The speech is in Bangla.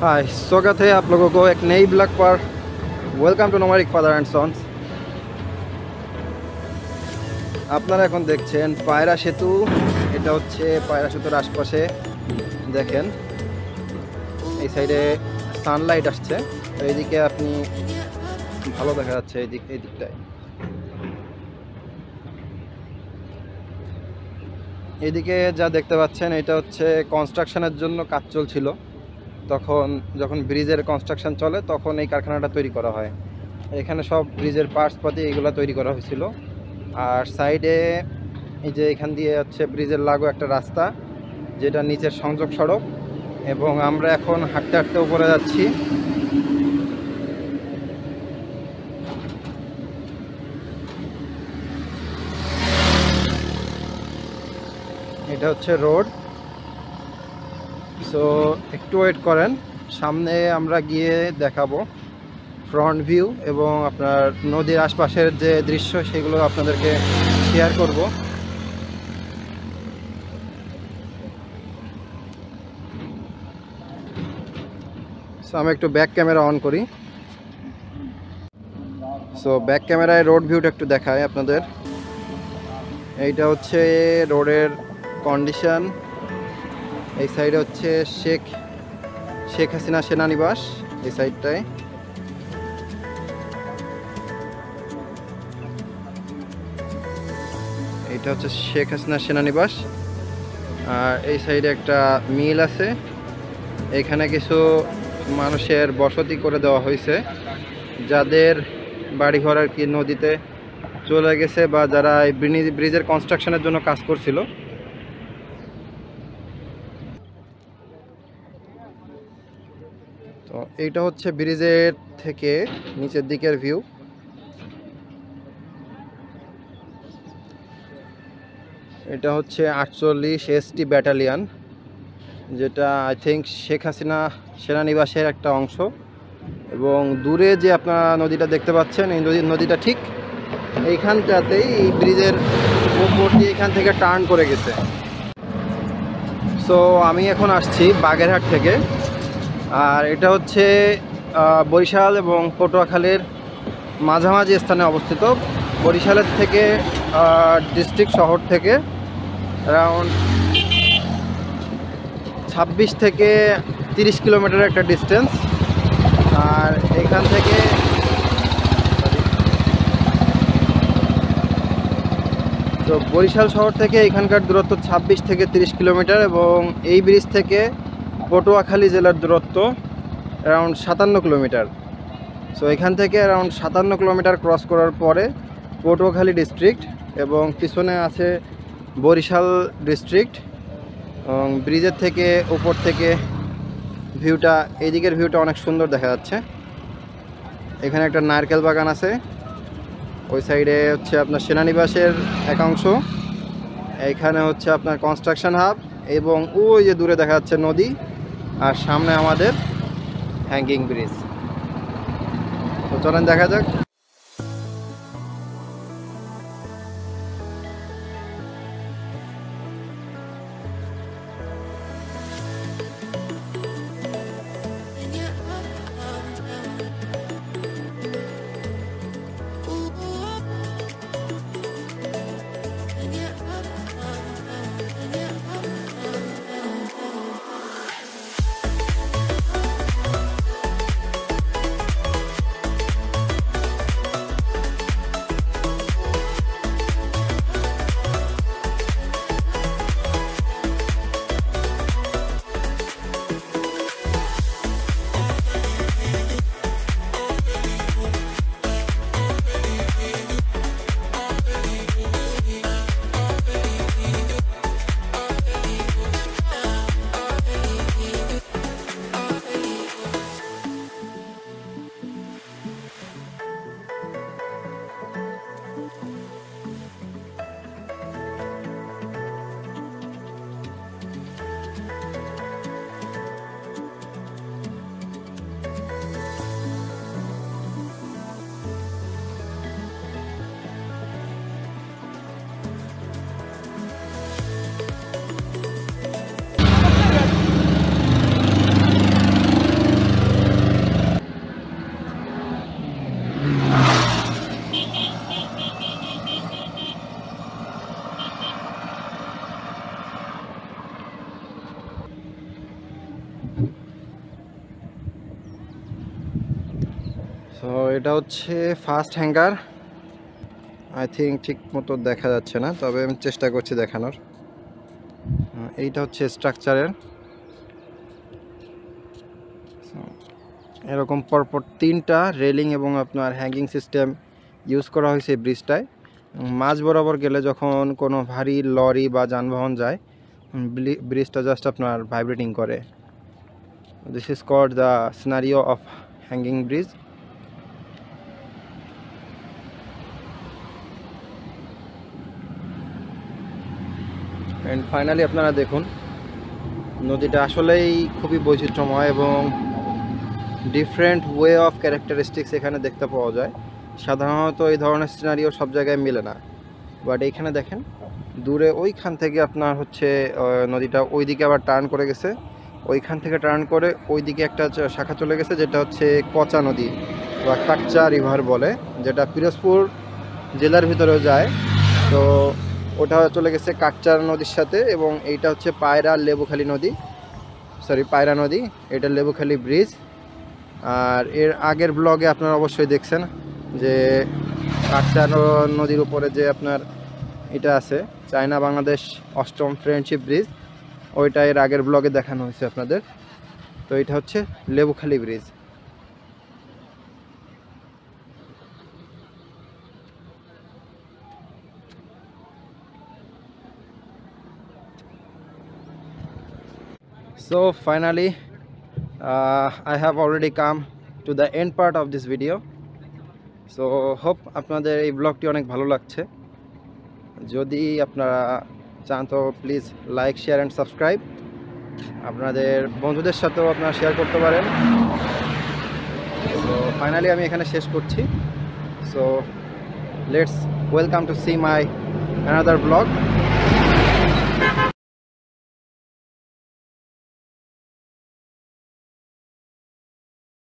हाय, स्वागत है आप लोगों को एक नई ब्लॉग पर। Welcome to nomadic father and sons. আপনারা এখন দেখছেন পায়রা সেতু। এটা হচ্ছে পায়রা সেতুর আশপাশে দেখেন এই সাইডে সানলাইট আসছে, তো এইদিকে আপনি ভালো দেখা যাচ্ছে এই দিকটায়। এইদিকে যা দেখতে পাচ্ছেন এটা হচ্ছে কনস্ট্রাকশনের জন্য কাজ চলছিল। তখন যখন ব্রিজের কনস্ট্রাকশন চলে তখন এই কারখানাটা তৈরি করা হয়। এখানে সব ব্রিজের পার্টসপাতি এগুলো তৈরি করা হয়েছিল। আর সাইডে এই যে এখান দিয়ে হচ্ছে ব্রিজের লাগো একটা রাস্তা, যেটা নিচের সংযোগ সড়ক, এবং আমরা এখন হাঁটতে হাঁটতে উপরে যাচ্ছি। এটা হচ্ছে রোড। সো একটু ওয়েট করেন, সামনে আমরা গিয়ে দেখাবো ফ্রন্ট ভিউ এবং আপনার নদীর আশপাশের যে দৃশ্য সেগুলো আপনাদেরকে শেয়ার করব। সো আমি একটু ব্যাক ক্যামেরা অন করি। সো ব্যাক ক্যামেরায় রোড ভিউটা একটু দেখায় আপনাদের। এইটা হচ্ছে রোডের কন্ডিশন। এই সাইডে হচ্ছে শেখ হাসিনা সেনানিবাস, এই সাইডটায়। এটা হচ্ছে শেখ হাসিনা সেনানিবাস। আর এই সাইডে একটা মিল আছে, এখানে কিছু মানুষের বসতি করে দেওয়া হয়েছে, যাদের বাড়িঘর আর কি নদীতে চলে গেছে বা যারা এই ব্রিজের কনস্ট্রাকশনের জন্য কাজ করছিল। তো এইটা হচ্ছে ব্রিজের থেকে নিচের দিকের ভিউ। এটা হচ্ছে 48 ST ব্যাটালিয়ন, যেটা আই থিঙ্ক শেখ হাসিনা সেনানিবাসের একটা অংশ। এবং দূরে যে আপনারা নদীটা দেখতে পাচ্ছেন, এই নদীটা ঠিক এইখানটাতেই এই ব্রিজের উপর দিয়ে এখান থেকে টার্ন করে গেছে। সো আমি এখন আসছি বাগেরহাট থেকে। আর এটা হচ্ছে বরিশাল এবং পটুয়াখালীর মাঝামাঝি স্থানে অবস্থিত। বরিশালের থেকে ডিস্ট্রিক্ট শহর থেকে অ্যারাউন্ড 26 থেকে 30 কিলোমিটার একটা ডিস্টেন্স। আর এখান থেকে তো বরিশাল শহর থেকে এখানকার দূরত্ব 26 থেকে 30 কিলোমিটার, এবং এই ব্রিজ থেকে পটুয়াখালী জেলার দূরত্ব অ্যারাউন্ড 57 কিলোমিটার। সো এখান থেকে অ্যারাউন্ড 57 কিলোমিটার ক্রস করার পরে পটুয়াখালী ডিস্ট্রিক্ট, এবং পিছনে আছে বরিশাল ডিস্ট্রিক্ট। এবং ব্রিজের থেকে উপর থেকে ভিউটা, এইদিকের ভিউটা অনেক সুন্দর দেখা যাচ্ছে। এখানে একটা নারকেল বাগান আছে, ওই সাইডে হচ্ছে আপনার সেনানিবাসের একাংশ, এইখানে হচ্ছে আপনার কনস্ট্রাকশন হাব, এবং ওই যে দূরে দেখা যাচ্ছে নদী, আর সামনে আমাদের হ্যাঙ্গিং ব্রিজ। তো চলেন দেখা যাক। তো এটা হচ্ছে ফার্স্ট হ্যাঙ্গার। আই থিঙ্ক ঠিক মতো দেখা যাচ্ছে না, তবে আমি চেষ্টা করছি দেখানোর। এইটা হচ্ছে স্ট্রাকচারের। এরকম পরপর 3টা রেলিং এবং আপনার হ্যাঙ্গিং সিস্টেম ইউজ করা হয়েছে এই ব্রিজটায়। মাঝ বরাবর গেলে যখন কোনো ভারী লরি বা যানবাহন যায়, ব্রিজটা জাস্ট আপনার ভাইব্রেটিং করে। This is called the scenario of hanging bridge. And finally আপনারা দেখুন, নদীটা আসলেই খুবই বৈচিত্র্যময় এবং ডিফারেন্ট ওয়ে অফ ক্যারেক্টারিস্টিক্স এখানে দেখতে পাওয়া যায়। সাধারণত এই ধরনের সিনারিও সব জায়গায় মেলে না, বাট এইখানে দেখেন দূরে ওইখান থেকে আপনার হচ্ছে নদীটা ওইদিকে আবার টার্ন করে গেছে, ওইখান থেকে টার্ন করে ওইদিকে একটা শাখা চলে গেছে, যেটা হচ্ছে কচা নদী বা কাকচা রিভার বলে, যেটা পিরোজপুর জেলার ভিতরেও যায়। তো ওটা চলে গেছে কাকচার নদীর সাথে, এবং এইটা হচ্ছে পায়রা নদী, এটা লেবুখালী ব্রিজ। আর এর আগের ব্লগে আপনারা অবশ্যই দেখছেন যে কাকচা নদীর উপরে যে আপনার এটা আছে চায়না বাংলাদেশ 8ম ফ্রেন্ডশিপ ব্রিজ, ওইটা এর আগের ব্লগে দেখানো হয়েছে আপনাদের। তো এটা হচ্ছে Lebukhali bridge. So finally I have already come to the end part of this video. So hope আপনাদের এই ব্লগটি অনেক ভালো লাগছে। যদি আপনারা চান তো please like, share and subscribe. আপনাদের বন্ধুদের সাথেও আপনারা শেয়ার করতে পারেন। সো ফাইনালি আমি এখানে শেষ করছি। So let's welcome to see my another blog.